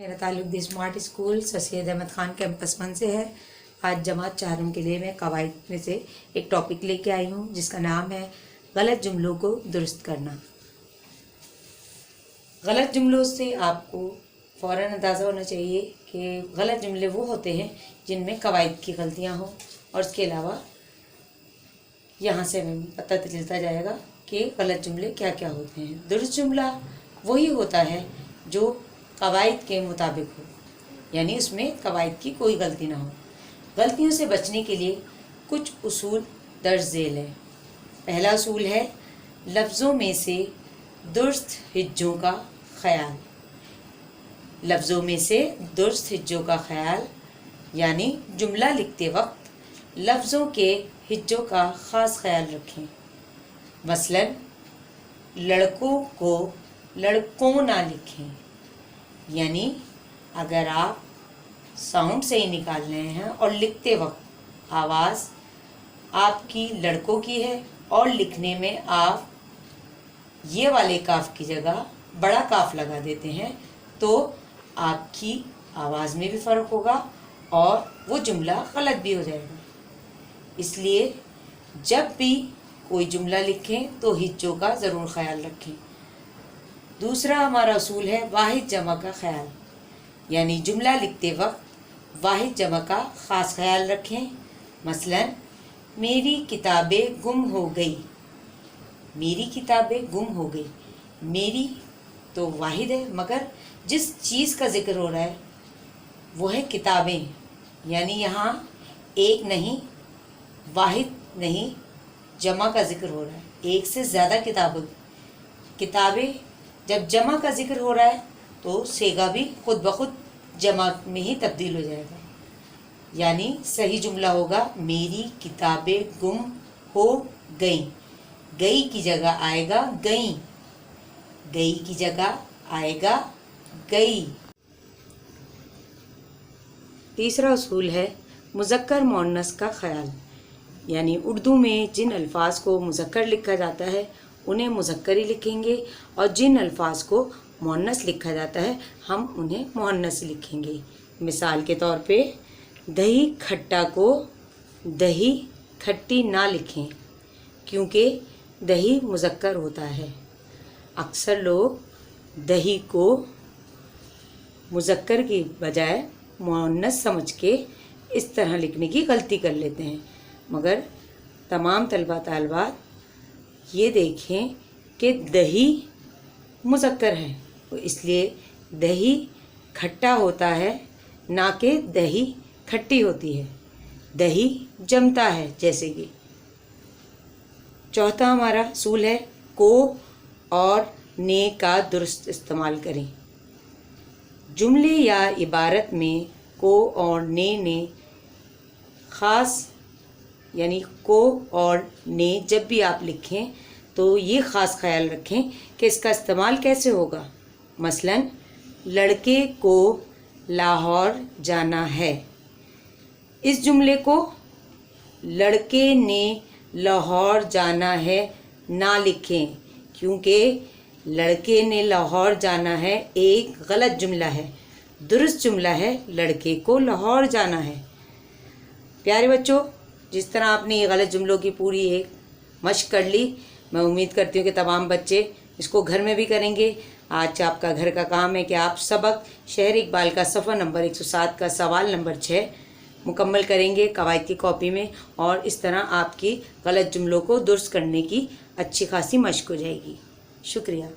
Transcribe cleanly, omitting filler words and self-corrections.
मेरा ताल्लुक the smart school Sir Syed Ahmad Khan campus 1 से है। आज जमात 4 के लिए मैं कवायद में से एक टॉपिक लेके आई हूँ जिसका नाम है गलत जुमलों को दुरुस्त करना। गलत जुमलों से आपको फ़ौरन अंदाज़ा होना चाहिए कि गलत जुमले वो होते हैं जिनमें कवायद की गलतियाँ हों, और इसके अलावा यहाँ से हमें पता चलता जाएगा कि गलत जुमले क्या क्या होते हैं। दुरुस्त जुमला वही होता है जो कवायद के मुताबिक हो, यानी उसमें कवायद की कोई गलती ना हो। गलतियों से बचने के लिए कुछ उसूल दर्ज झेल है। पहला उसूल है लफ्ज़ों में से दुरुस्त हिज्जों का ख्याल। लफ्ज़ों में से दुरुस्त हिज्जों का ख्याल यानी जुमला लिखते वक्त लफ्ज़ों के हिज्जों का ख़ास ख्याल रखें। मसलन लड़कों को लड़कों ना लिखें, यानी अगर आप साउंड से ही निकाल रहे हैं और लिखते वक्त आवाज़ आपकी लड़कों की है और लिखने में आप ये वाले काफ की जगह बड़ा काफ लगा देते हैं तो आपकी आवाज़ में भी फ़र्क होगा और वो जुमला गलत भी हो जाएगा। इसलिए जब भी कोई जुमला लिखें तो हिज्जों का ज़रूर ख्याल रखें। दूसरा हमारा उसूल है वाहिद जमा का ख्याल, यानी जुमला लिखते वक्त वाहिद जमा का ख़ास ख्याल रखें। मसलन मेरी किताबें गुम हो गई। मेरी किताबें गुम हो गई, मेरी तो वाहिद है, मगर जिस चीज़ का ज़िक्र हो रहा है वो है किताबें, यानी यहाँ एक नहीं, वाहिद नहीं, जमा का ज़िक्र हो रहा है। एक से ज़्यादा किताबें जब जमा का ज़िक्र हो रहा है तो सेगा भी खुद ब खुद जमा में ही तब्दील हो जाएगा, यानी सही जुमला होगा मेरी किताबें गुम हो गई। गई की जगह आएगा गई, गई की जगह आएगा गई। तीसरा उसूल है मुज़क्कर मुअन्नस का ख्याल, यानी उर्दू में जिन अल्फाज को मुज़क्कर लिखा जाता है उन्हें मुज़क्कर ही लिखेंगे और जिन अल्फाज को मुअन्नस लिखा जाता है हम उन्हें मुअन्नस लिखेंगे। मिसाल के तौर पे दही खट्टा को दही खट्टी ना लिखें, क्योंकि दही मुज़क्कर होता है। अक्सर लोग दही को मुज़क्कर की बजाय मुअन्नस समझ के इस तरह लिखने की गलती कर लेते हैं, मगर तमाम तलबा तालिबात ये देखें कि दही मुज़क्कर है, तो इसलिए दही खट्टा होता है ना कि दही खट्टी होती है। दही जमता है जैसे कि। चौथा हमारा उसूल है को और ने का दुरुस्त इस्तेमाल करें। जुमले या इबारत में को और ने ख़ास, यानी को और ने जब भी आप लिखें तो ये ख़ास ख्याल रखें कि इसका इस्तेमाल कैसे होगा। मसलन लड़के को लाहौर जाना है, इस जुमले को लड़के ने लाहौर जाना है ना लिखें, क्योंकि लड़के ने लाहौर जाना है एक गलत जुमला है। दुरुस्त जुमला है लड़के को लाहौर जाना है। प्यारे बच्चों, जिस तरह आपने ये गलत जुमलों की पूरी एक मशक कर ली, मैं उम्मीद करती हूँ कि तमाम बच्चे इसको घर में भी करेंगे। आज आपका घर का काम है कि आप सबक शहर इकबाल का सफ़ा नंबर 107 का सवाल नंबर 6 मुकम्मल करेंगे कवायद की कॉपी में, और इस तरह आपकी गलत जुमलों को दुरुस्त करने की अच्छी खासी मशक हो जाएगी। शुक्रिया।